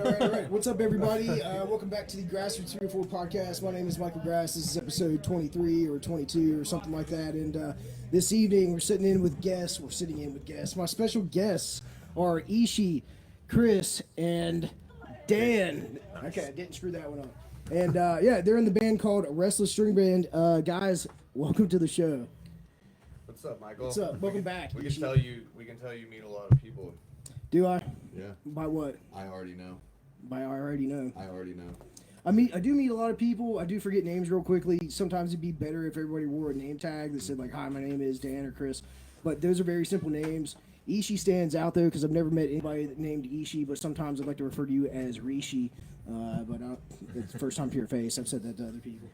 All right. What's up, everybody? Welcome back to the Grassroots 304 podcast. My name is Michael Grass. This is episode 23 or 22 or something like that. And this evening, we're sitting in with guests. My special guests are Ishi, Chris, and Dan. Okay, I didn't screw that one up. And they're in the band called Restless String Band. Guys, welcome to the show. What's up, Michael? What's up? Welcome back. We can tell you meet a lot of people. Do I? Yeah. By what? I already know. By I already know. I do meet a lot of people. I do forget names real quickly. Sometimes it'd be better if everybody wore a name tag that said like, "Hi, my name is Dan" or Chris. But those are very simple names. Ishi stands out though because I've never met anybody named Ishi. But sometimes I'd like to refer to you as Rishi. It's the first time to your face. I've said that to other people.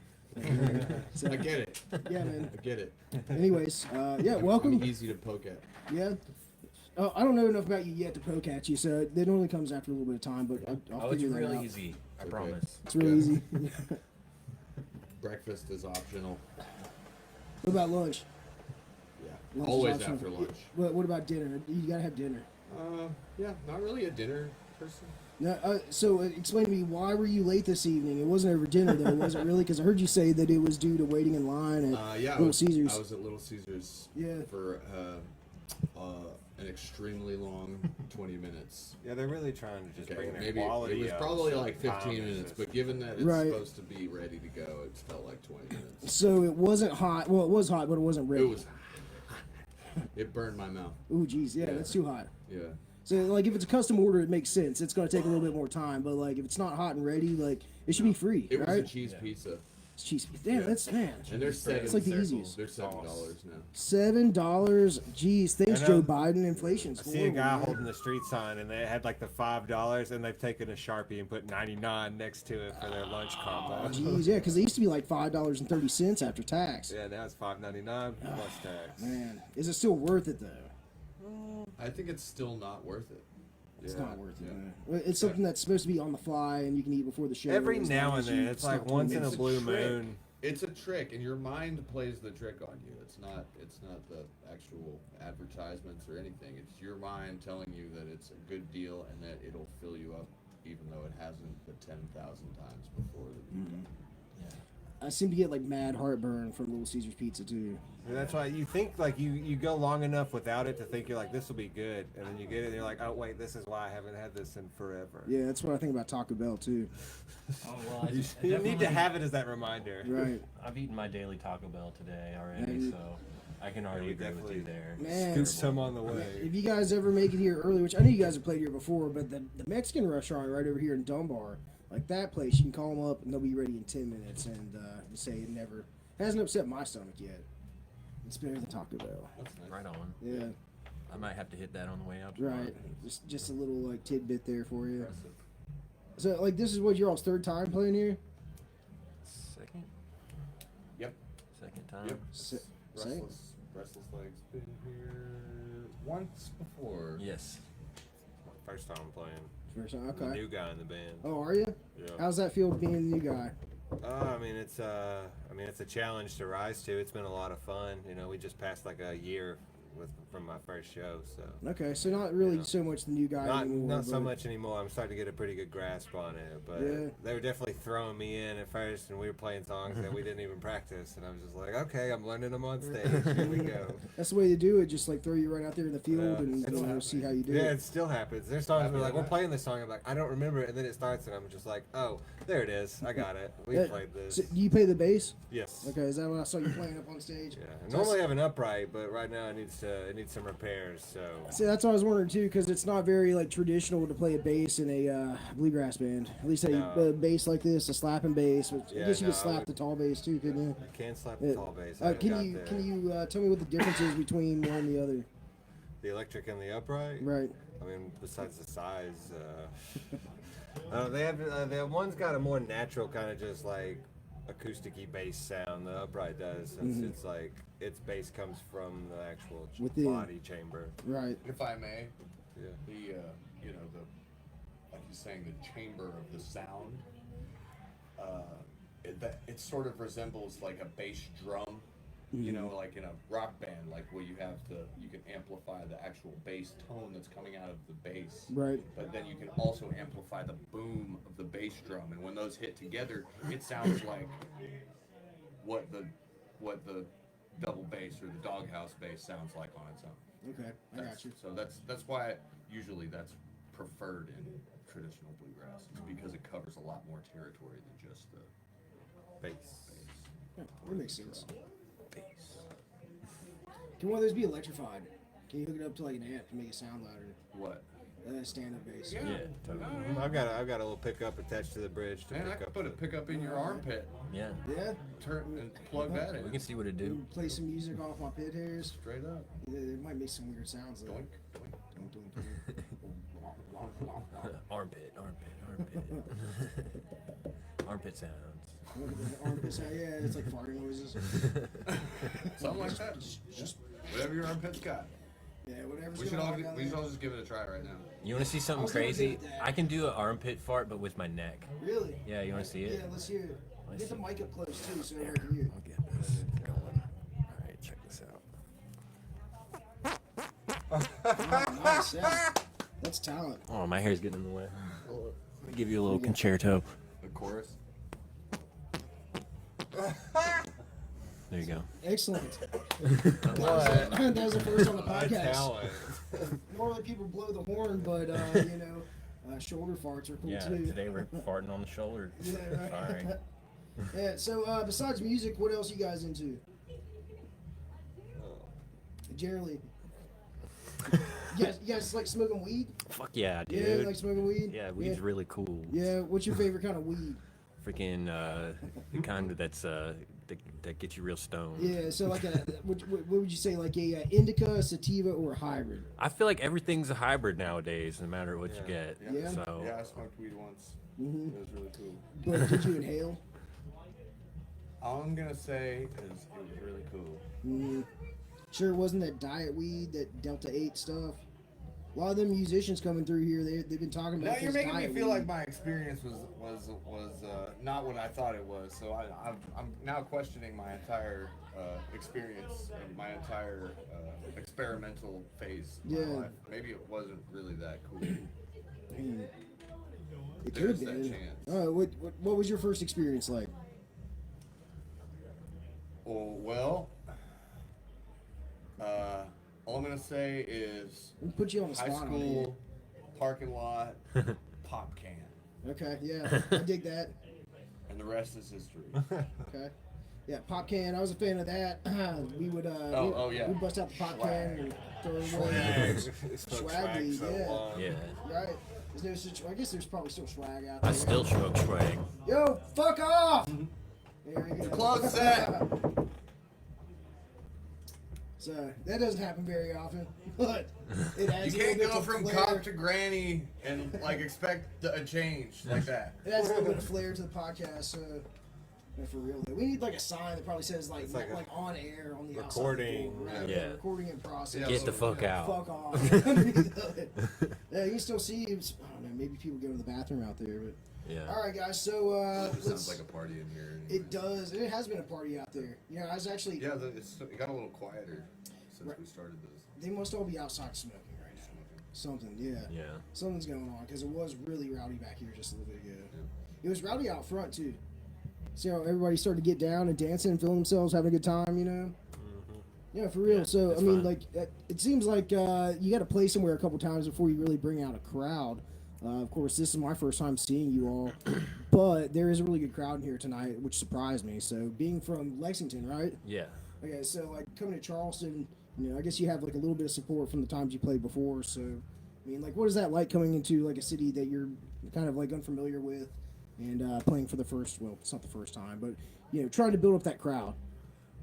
So, I get it. Yeah, man. I get it. Anyways, welcome. I'm easy to poke at. Yeah. I don't know enough about you yet to poke at you, so it normally comes after a little bit of time, but I'll it's figure that really out. easy. I Okay. promise. It's really easy. Breakfast is optional. What about lunch? Yeah. Lunch is Always optional. after lunch. What about dinner? You gotta have dinner. Yeah, not really a dinner person. Now, so explain to me, why were you late this evening? It wasn't over dinner though, was it really? Because I heard you say that it was due to waiting in line at Little Caesars. I was at Little Caesars for an extremely long 20 minutes. Yeah, they're really trying to just bring their Maybe quality. it was probably like 15 minutes, but given that it's supposed to be ready to go, it felt like 20 minutes. So it wasn't hot. Well, it was hot, but it wasn't ready. It was. It burned my mouth. Ooh, geez, yeah, that's too hot. Yeah. So, like, if it's a custom order, it makes sense. It's going to take a little bit more time. But, like, if it's not hot and ready, like, it should be free, It right? was a cheese pizza. It's cheese. Damn, that's, man. And they're $7. It's like the easiest. They're $7 now. $7. Jeez, thanks, Joe Biden. Inflation's I see a guy man. holding the street sign, and they had like the $5, and they've taken a Sharpie and put 99 next to it for their lunch combo. Jeez, yeah, because they used to be like $5.30 after tax. Yeah, now it's $5.99 plus tax. Man, is it still worth it though? I think it's still not worth it. It's not worth it. Man. It's something that's supposed to be on the fly and you can eat before the show. Every now and then, it's like once in a blue trick. moon. It's a trick, and your mind plays the trick on you. It's not the actual advertisements or anything. It's your mind telling you that it's a good deal and that it'll fill you up, even though it hasn't the 10,000 times before. I seem to get like mad heartburn from Little Caesars pizza too. And that's why you think like you go long enough without it to think you're like, this will be good, and then you get it and you're like, oh wait, this is why I haven't had this in forever. Yeah, that's what I think about Taco Bell too. Oh, well, You need to have it as that reminder. Right. I've eaten my daily Taco Bell today already, so I can already agree with you there. Man. Scoop some on the way. If you guys ever make it here early, which I know you guys have played here before, but the Mexican restaurant right over here in Dunbar, like that place, you can call them up and they'll be ready in 10 minutes and say it never hasn't upset my stomach yet. It's better than Taco Bell. That's nice. Right on. Yeah, I might have to hit that on the way out. right. Just a little like tidbit there for you. Impressive. So like this is what your all's third time playing here? Second? Yep. Second time? Yep. Same? Restless Leg's been here once before. Yes. First time playing. First time, The okay. new guy in the band. Oh, are you? Yeah. How's that feel being the new guy? It's a challenge to rise to. It's been a lot of fun. You know, we just passed like a year from my first show, so. Okay, so not really so much the new guy anymore. Not so but- much anymore. I'm starting to get a pretty good grasp on it, but they were definitely throwing me in at first, and we were playing songs that we didn't even practice, and I was just like, okay, I'm learning them on stage. Here we go. That's the way to do it. Just like throw you right out there in the field and see how you do. Yeah, it still happens. There's songs where like we're playing this song, I'm like, I don't remember it, and then it starts, and I'm just like, oh, there it is. I got it. We played this. So, do you play the bass? Yes. Okay, is that what I saw you playing up on stage? Yeah. I normally have an upright, but right now it needs some repairs. So. See, that's what I was wondering too, because it's not very like traditional to play a bass in a bluegrass band. At least a bass like this, a slapping bass. Which I guess you could slap the tall bass too, couldn't you? I can slap the tall bass. Can you tell me what the difference is between one and the other? The electric and the upright. Right. I mean, besides the size, they have one's got a more natural kind of just like acoustic-y bass sound. The upright does, since it's like its bass comes from the actual body chamber. Right. If I may, Yeah. like he's saying, the chamber of the sound. It sort of resembles like a bass drum You know, like in a rock band, like where you can amplify the actual bass tone that's coming out of the bass. Right. But then you can also amplify the boom of the bass drum, and when those hit together, it sounds like what the double bass or the doghouse bass sounds like on its own. Okay, I got you. So that's why usually that's preferred in traditional bluegrass, is because it covers a lot more territory than just the Bass. Yeah, that makes sense. Can one of those be electrified? Can you hook it up to like an amp to make it sound louder? What? Stand-up bass. Yeah, totally. I've got a little pickup attached to the bridge to Man, I pick could up. put a pickup in your armpit. Yeah. Yeah. Turn and plug that in. We can see what it do. Play some music off my pit hairs. Straight up. Yeah, it might make some weird sounds though. Doink, doink. Armpit. Armpit sounds. Armpit sound, yeah, it's like farting noises. Something like that. Just Whatever your armpit's got. yeah, whatever's We should going all on down we should there. all just give it a try right now. You want to see something was gonna crazy? do that. I can do an armpit fart, but with my neck. Really? Yeah, you want to see it? Yeah, let's hear it. Let's Get the see. mic up close too, so everyone can hear. I'll get this going. All right, check this out. Oh, nice, yeah. That's talent. Oh, my hair's getting in the way. Let me give you a little concerto. The chorus. There you go. Excellent. That was the first on the podcast. Talent. Normally people blow the horn, but shoulder farts are cool Yeah, too. today we're farting on the shoulder. Yeah, right. Sorry. Yeah. So besides music, what else you guys into? Generally, you guys like smoking weed? Fuck yeah, dude. Yeah, like smoking weed. Yeah, weed's really cool. Yeah. What's your favorite kind of weed? Freaking the kind that's that gets you real stoned. Yeah. So like what would you say, like a indica, a sativa, or a hybrid? I feel like everything's a hybrid nowadays, no matter what you get. Yeah. So Yeah, I smoked weed once. Mm-hmm. It was really cool. But did you inhale? All I'm gonna say is it was really cool. Mm-hmm. Sure, it wasn't that diet weed, that Delta 8 stuff. A lot of them musicians coming through here, they've been talking Now about you're this making me diet feel weed. like my experience was not what I thought it was. So I'm now questioning my entire experience, and my entire experimental phase. Of Yeah. my life. Maybe it wasn't really that cool. Mm. It There's could that be. chance. What was your first experience like? Oh well. All I'm gonna say is Let me put you on the high spot. school parking lot pop can, Okay, yeah, I dig that. and the rest is history. Okay. Yeah, pop can. I was a fan of that. We would yeah. we'd bust out the pop Swag. can and throw it away. Smoked Swag swag weed, so yeah. long. yeah, Right. There's no such. I guess there's probably still swag out there. I still smoke swag. Yo, fuck off! There we go. Close set. So that doesn't happen very often, but it You adds a can't little go bit from of cop flair. to granny and like expect a change like that. It adds a little bit of flair to the podcast. No, for real though, we need like a sign that probably says like It's like a on air on the recording, outside. Right, yeah. Recording in process. Yeah, Get the fuck out. Fuck off. Underneath of it. Yeah, you can still see. I don't know. Maybe people go to the bathroom out there, but. Yeah. All right, guys. So It sounds like a party in here. it does. It has been a party out there. You know, I was actually. Yeah, it got a little quieter since Right. we started this. They must all be outside smoking right now. Something, yeah. Yeah. Something's going on because it was really rowdy back here just a little bit ago. It was rowdy out front too. See how everybody started to get down and dancing and feeling themselves, having a good time, you know? Yeah, for real. Yeah, So, I it's mean, fun. like, it seems like you got to play somewhere a couple times before you really bring out a crowd. Of course, this is my first time seeing you all, but there is a really good crowd in here tonight, which surprised me. So, being from Lexington, right? Yeah. Okay, so like coming to Charleston, you know, I guess you have like a little bit of support from the times you played before. So, I mean, like, what is that like coming into like a city that you're kind of like unfamiliar with and playing for the first? Well, it's not the first time, but you know, trying to build up that crowd.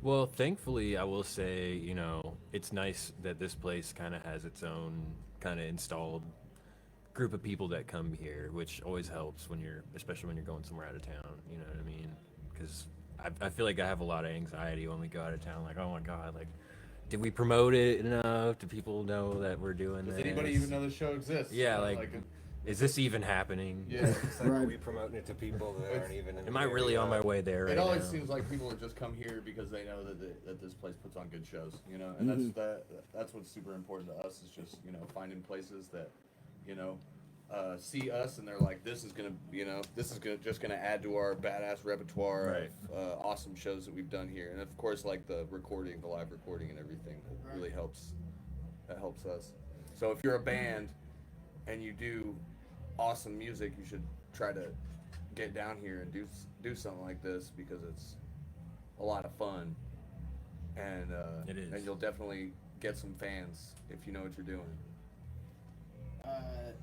Well, thankfully, I will say, you know, it's nice that this place kind of has its own kind of installed group of people that come here, which always helps when especially when you're going somewhere out of town, you know what I mean? Because I feel like I have a lot of anxiety when we go out of town, like, oh my God, like, did we promote it enough? Do people know that we're doing Does this? anybody even know the show exists? Yeah, like is this even happening? Yeah. It's like, Right. are we promoting it to people that aren't even in Am the I really on my area? way there right It always now? seems like people just come here because they know that this place puts on good shows, you know, and that's what's super important to us is just, you know, finding places that, you know, see us and they're like, this is just gonna add to our badass repertoire Right. of awesome shows that we've done here, and of course like the live recording and everything really helps. That helps us. So if you're a band and you do awesome music, you should try to get down here and do something like this because it's a lot of fun, and It is. and you'll definitely get some fans if you know what you're doing. I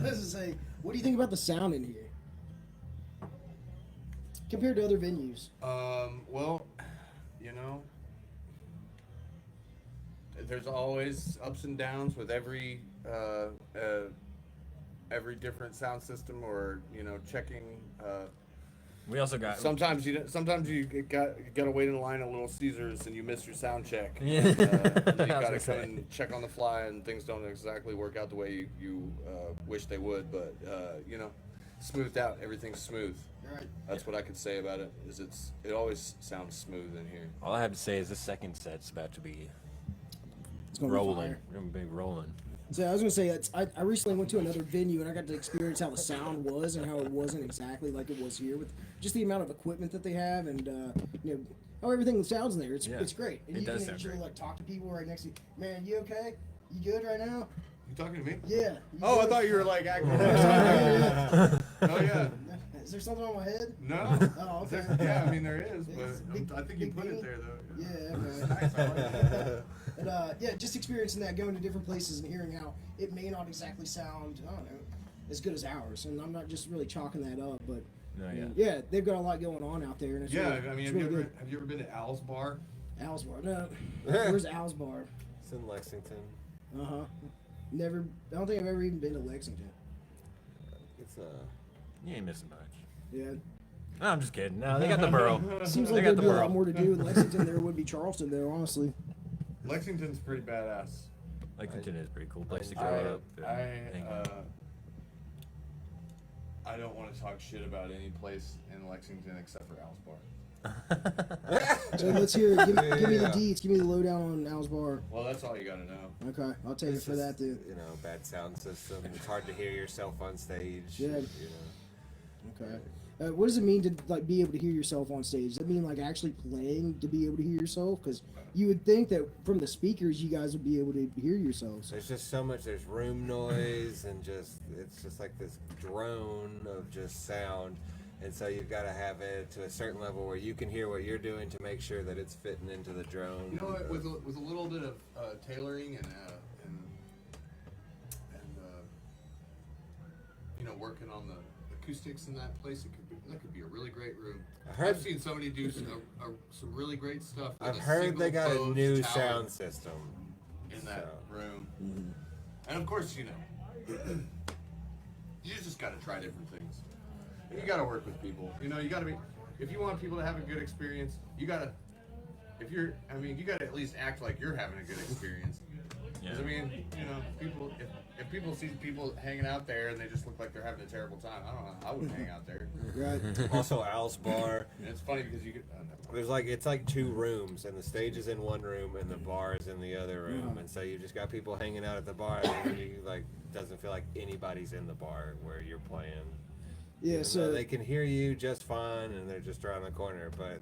was to say, what do you think about the sound in here compared to other venues? Well, you know, there's always ups and downs with every different sound system, or you know, checking. We also got Sometimes you gotta wait in line at Little Caesars and you miss your sound check. Yeah. And, you I was gotta gonna come say. and check on the fly, and things don't exactly work out the way you wish they would. But you know, smoothed out. Everything's smooth. Right. That's what I could say about it. It always sounds smooth in here. all I have to say is the second set's about to be It's gonna rolling. Be fire. We're gonna be rolling. So I was gonna say, I recently went to another venue and I got to experience how the sound was and how it wasn't exactly like it was here with just the amount of equipment that they have and you know how everything sounds in there. It's great. And It you does can sound actually great. like talk to people right next to you. Man, you okay? You good right now? You talking to me? Yeah. You Oh, I good? thought you were like acting. Yeah. Oh yeah. Is there something on my head? No. Oh, okay. Yeah, I mean there is, It's but big- I think you big put beanie? it there though. Yeah, okay. Nice, I like it. And yeah, just experiencing that, going to different places and hearing how it may not exactly sound, I don't know, as good as ours. And I'm not just really chalking that up, but No, I yeah. mean, yeah, they've got a lot going on out there. And it's Yeah, really, I mean, it's have really you ever been to Al's Bar? good. Al's Bar. No, where's Al's Bar? It's in Lexington. Uh huh. Never. I don't think I've ever even been to Lexington. It's You ain't missing much. Yeah. No, I'm just kidding. No, they got the borough. Seems They like got there'd the be a borough. lot more to do in Lexington than there would be Charleston, though. Honestly. Lexington's pretty badass. Lexington is a pretty cool place to grow I up. and hang out. I don't want to talk shit about any place in Lexington except for Al's Bar. So let's hear it. Give me the Yeah. deets. Give me the lowdown on Al's Bar. Well, that's all you gotta know. Okay, I'll take it It's for just, that, dude. You know, bad sound system. It's hard to hear yourself on stage. Yeah. You know. Okay. What does it mean to like be able to hear yourself on stage? Does that mean like actually playing to be able to hear yourself? Because you would think that from the speakers, you guys would be able to hear yourselves. There's just so much. There's room noise and it's just like this drone of just sound. And so you've got to have it to a certain level where you can hear what you're doing to make sure that it's fitting into the drone. You know what? With a little bit of tailoring and you know, working on the acoustics in that place, that could be a really great room. I've seen somebody do some really great stuff. With I've a heard they got a single new closed tower sound system in that so. room, and of course, you know, you just got to try different things. You got to work with people. You know, you got to be. If you want people to have a good experience, you got to. You got to at least act like you're having a good experience. Yeah. 'Cause, I mean, you know, people. If people see people hanging out there and they just look like they're having a terrible time, I don't know. I wouldn't hang out there. Right. Also, Al's Bar. And it's funny because you could. It's like two rooms, and the stage is in one room, and the bar is in the other room, and so you just got people hanging out at the bar, and you like doesn't feel like anybody's in the bar where you're playing. Yeah. Even though So they can hear you just fine, and they're just around the corner, but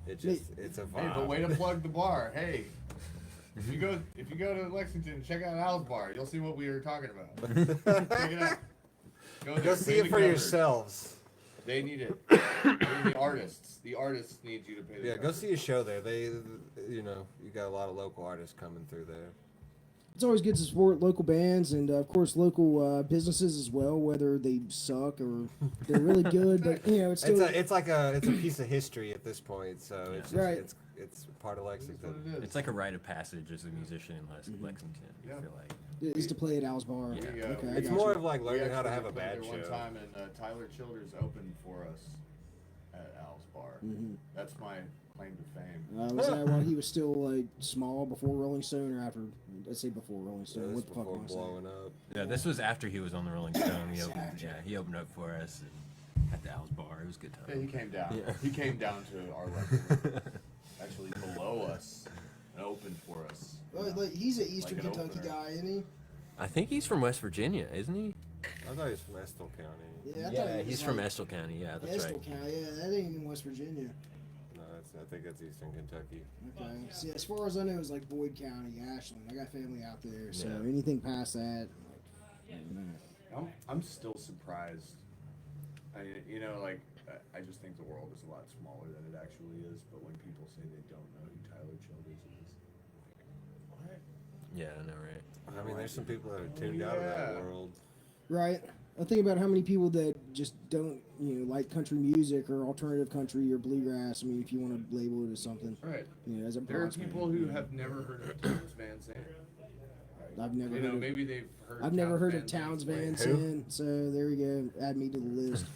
it's a vibe. Hey, but way to plug the bar. Hey, if you go to Lexington, check out Al's Bar. You'll see what we were talking about. Check it out. Go see it for yourselves. They need it. They're the artists. The artists need you to pay. The Yeah, go see a show there. You got a lot of local artists coming through there. it's always good to support local bands and of course local businesses as well, whether they suck or they're really good. But you know, it's still It's a piece of history at this point, so it's just, Right. it's part of Lexington. It's like a rite of passage as a musician in Lexington. Yeah. I feel like. is to play at Al's Bar. Yeah. Okay, I It's got more you. of like We learning how to actually have a played bad there show. One time, and Tyler Childers opened for us at Al's Bar. That's my claim to fame. Was that while he was still like small before Rolling Stone or after? Let's say before Rolling Yeah, Stone. this What the fuck before am I saying? blowing up. Yeah, this was after he was on the Rolling Stone. Savage. He opened up for us at the Al's Bar. It was a good Yeah, time. he came down. Yeah. He came down to our level, actually below us, and opened for us. Like, he's an Eastern Like an Kentucky opener. guy, isn't he? I think he's from West Virginia, isn't he? I thought he was from Estill County. Yeah, I thought he was he's from like Estill County. Yeah, that's Estill right. County. Yeah, that ain't in West Virginia. No, I think that's Eastern Kentucky. Okay. See, as far as I know, it's like Boyd County, Ashland. I got family out there, so Yeah. anything past that, like, I'm still surprised. I just think the world is a lot smaller than it actually is. But when people say they don't know who Tyler Childers is, what? Yeah, I know, right? I mean, there's some people that are tuned out of that world. right? I think about how many people that just don't, like country music or alternative country or bluegrass. I mean, if you want to label it as something, Right. as a There are bronze man, people who have never heard of Towns Van Zandt. I've never heard of, Maybe they've heard. I've never heard of Towns Towns Van Van Zandt. Zandt, so there we go. Add me to the list.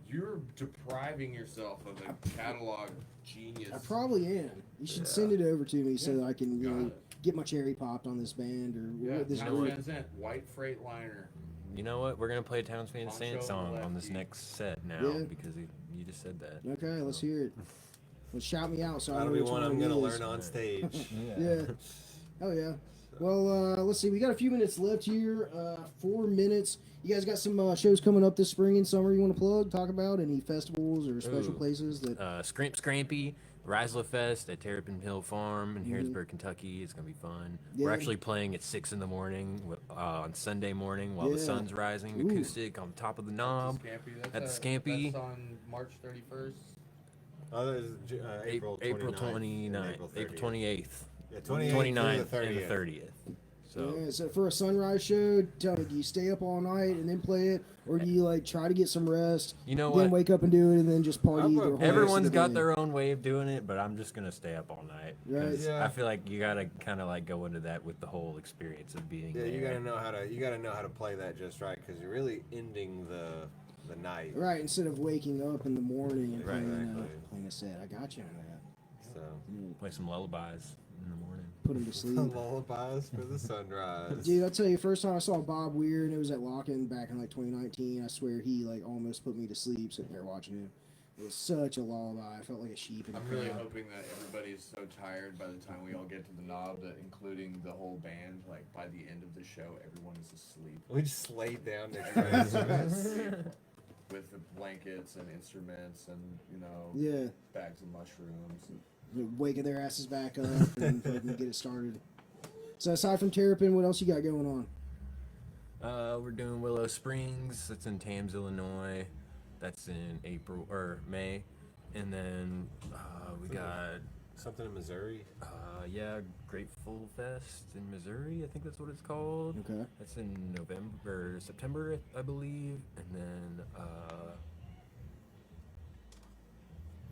You're depriving yourself of a catalog genius. I probably am. You should send it over to me so that I can, Got it. get my cherry popped on this band or Yeah, this Towns group. Van Zandt, White Freightliner. You know what? We're gonna play a Towns Van Zandt Poncho song on this Lefty. next set now Yeah. because you just said that. Okay, let's hear it. Well, shout me out so I know That'll be which one one I'm it gonna is. learn on stage. Yeah. Oh yeah. Well, let's see. We got a few minutes left here. 4 minutes. You guys got some shows coming up this spring and summer you want to plug, talk about? Any festivals or special Ooh. places that? Scrimp Scrampy, Restless Fest at Terrapin Hill Farm in Harrisburg, Kentucky. It's gonna be fun. We're Yeah. actually playing at 6 in the morning on Sunday morning while the Yeah. sun's rising. Ooh. Acoustic on top of the knob. Scampy. At the Scampy. That's on March 31st. Oh, there's April 29th, April April 28th, Yeah, 28th 29th, through and the 30th. So Yeah, so for a sunrise show, tell me, do you stay up all night and then play it, or do you like try to get some rest, you know then what? wake up and do it, and then just party? the whole rest of Everyone's the got day? their own way of doing it, but I'm just gonna stay up all night. 'Cause Right. Yeah. I feel like you gotta kind of like go into that with the whole experience of being Yeah, there. you gotta know how to play that just right because you're really ending the night. Right, instead of waking up in the morning and Right, playing a set. I got you on that. So Play some lullabies in the morning. Put him to sleep. lullabies for the sunrise. Dude, I tell you, first time I saw Bob Weir, and it was at Lock-In back in like 2019. I swear he like almost put me to sleep sitting there watching him. It was such a lullaby. I felt like a sheep in the I'm really crowd. hoping that everybody is so tired by the time we all get to the knob that, including the whole band, like by the end of the show, everyone is asleep We just laid down next to instruments. with the blankets and instruments and Yeah, bags of mushrooms. waking their asses back up and fucking get it started. So aside from Terrapin, what else you got going on? We're doing Willow Springs. That's in Thames, Illinois. That's in April or May, and then we got Something in Missouri. Grateful Fest in Missouri. I think that's what it's called. Okay. That's in November or September, I believe, and then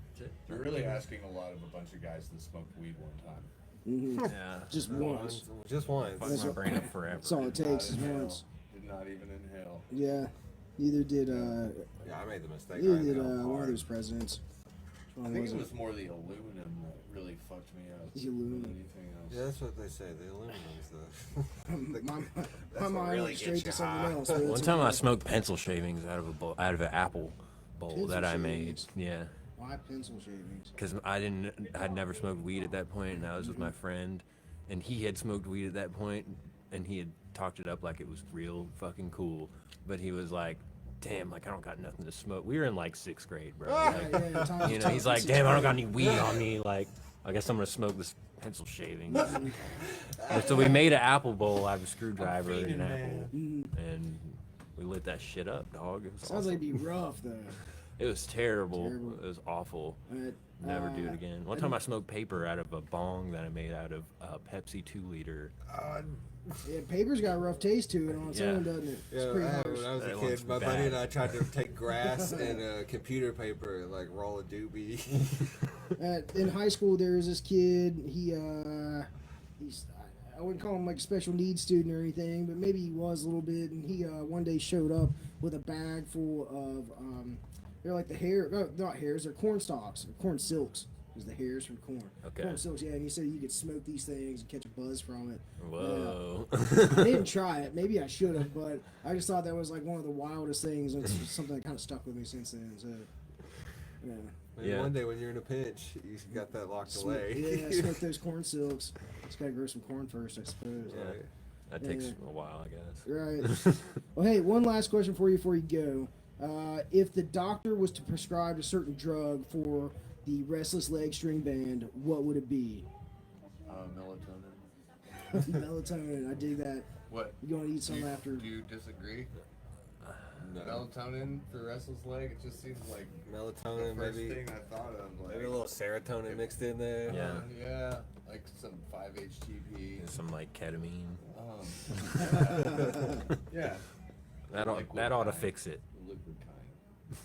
that's it. You're really asking a lot of a bunch of guys that smoked weed one time. hmm Yeah, Just once. Just once. fuck That's my what- brain up forever. That's all it takes is Not inhale. once. Did not even inhale. Yeah. Neither did Yeah, I made the mistake. neither I did inhaled one of hard. those presidents. Which I one think was it it? was more the aluminum that really fucked me up The aluminum. than anything else. Yeah, that's what they say. The aluminum's the. my what mind really went gets straight you to something high. else. man. One time I smoked pencil shavings out of an apple bowl Pencil that I made. shavings? Yeah. Why pencil shavings? Because I'd never smoked weed at that point, and I was with my friend, and he had smoked weed at that point, and he had talked it up like it was real fucking cool, but he was like, damn, like I don't got nothing to smoke. We were in like 6th grade, bro. Like, Yeah, Tom's you know, top he's like, six damn, I don't got grade. any weed on me. Like, I guess I'm gonna smoke this pencil shaving. So we made an apple bowl out of a screwdriver and an apple, and we lit that shit up, dog. It was Sounds awesome. like it'd be rough though. It was terrible. Terrible. It was awful. But, Never do it again. One time I smoked paper out of a bong that I made out of Pepsi 2-liter. Yeah, paper's got a rough taste to it on its Yeah. own, doesn't it? It's Yeah, pretty when harsh. I was a That one's kid, my buddy bad. and I tried to take grass and computer paper and like roll a doobie. In high school, there was this kid. He's I wouldn't call him like a special needs student or anything, but maybe he was a little bit. And he one day showed up with a bag full of They're like the hair. No, not hairs. They're corn stalks. Or corn silks is the hairs from corn. Okay. Corn silks. Yeah, and he said you could smoke these things and catch a buzz from it. Whoa. I didn't try it. Maybe I should have, but I just thought that was like one of the wildest things, and it's something that kind of stuck with me since then. So, yeah. Maybe Yeah. one day when you're in a pinch, you got that locked away. Yeah, smoke those corn silks. Just gotta grow some corn first, I suppose. Right. That takes Yeah. a while, I guess. Right. Well, hey, one last question for you before you go. If the doctor was to prescribe a certain drug for the Restless Leg String Band, what would it be? Melatonin. Melatonin. I dig that. What? You gonna eat some after? Do you disagree? No. Melatonin for restless leg? It just seems like Melatonin, the first maybe thing I thought of. Like, maybe a little serotonin mixed in there. Yeah. Yeah, like some 5-HTP. And some like ketamine. Yeah. That Liquid ought to kind. fix it. Liquid kind.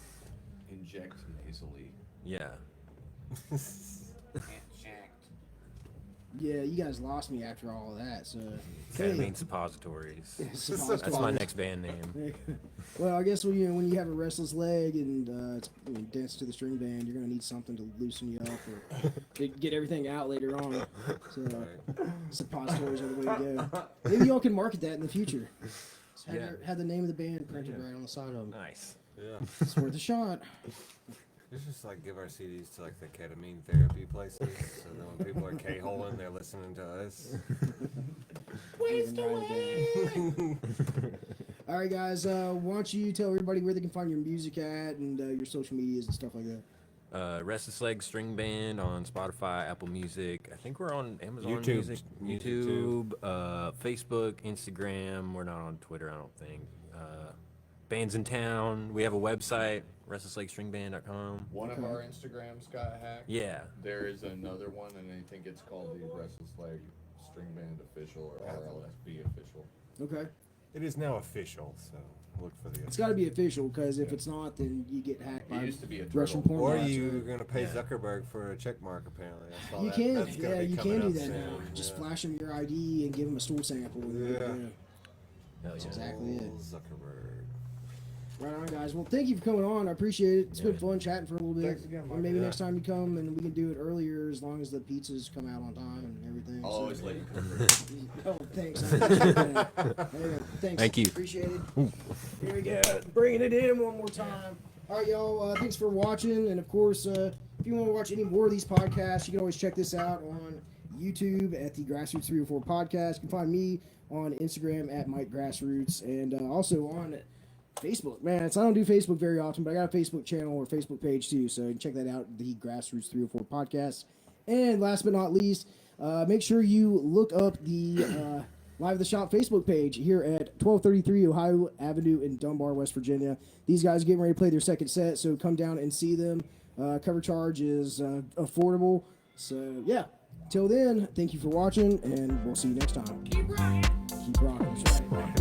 Inject nasally. Yeah. Yeah, you guys lost me after all of that. So, Ketamine suppositories. suppositories. That's my next band name. Well, I guess when you have a restless leg and dance to the string band, you're gonna need something to loosen you up or to get everything out later on. So, suppositories are the way to go. Maybe y'all can market that in the future. Just have the name of the band printed right on the side of them. Nice. Yeah. It's worth a shot. Let's just like give our CDs to like the ketamine therapy places, so then when people are K-holing, they're listening to us. All right, guys. Why don't you tell everybody where they can find your music at and your social medias and stuff like that? Restless Leg String Band on Spotify, Apple Music. I think we're on Amazon YouTube. Music, YouTube, YouTube, Facebook, Instagram. We're not on Twitter, I don't think. Bands in town. We have a website, restlesslegstringband.com. One of our Instagrams got hacked. Yeah. There is another one, and I think it's called the Restless Leg String Band Official or RLSB Official. Okay. It is now official, so look for the. It's got to be official because if it's not, then you get hacked by It used to be a Russian turtle. porn Or bots, you're right? gonna pay Yeah. Zuckerberg for a check mark. Apparently, I saw You that. can, That's gonna yeah, be you coming can do up that soon. now. Just Yeah. flash them your ID and give them a stool sample. And Yeah. Hell That's yeah. exactly it. Zuckerberg. Right on, guys. Well, thank you for coming on. I appreciate it. It's been fun chatting for a little bit. Thanks again, Mike. And maybe Yeah. next time you come and we can do it earlier as long as the pizzas come out on time and everything. I'll So- always let you come. Oh, thanks. I appreciate that. Hey, thanks. Thank you. Appreciate it. Here we go. Bringing it in one more time. All right, y'all. Thanks for watching. And, of course, if you want to watch any more of these podcasts, you can always check this out on YouTube at the Grassroots 304 Podcast. You can find me on Instagram at Mike Grassroots and also on Facebook. Man, I don't do Facebook very often, but I got a Facebook channel or Facebook page too, so you can check that out, the Grassroots 304 Podcast. And last but not least, make sure you look up the Live at the Shop Facebook page here at 1233 Ohio Avenue in Dunbar, West Virginia. These guys are getting ready to play their second set, so come down and see them. Cover charge is affordable. So, yeah. Till then, thank you for watching, and we'll see you next time. Keep rocking. Keep rocking. That's right.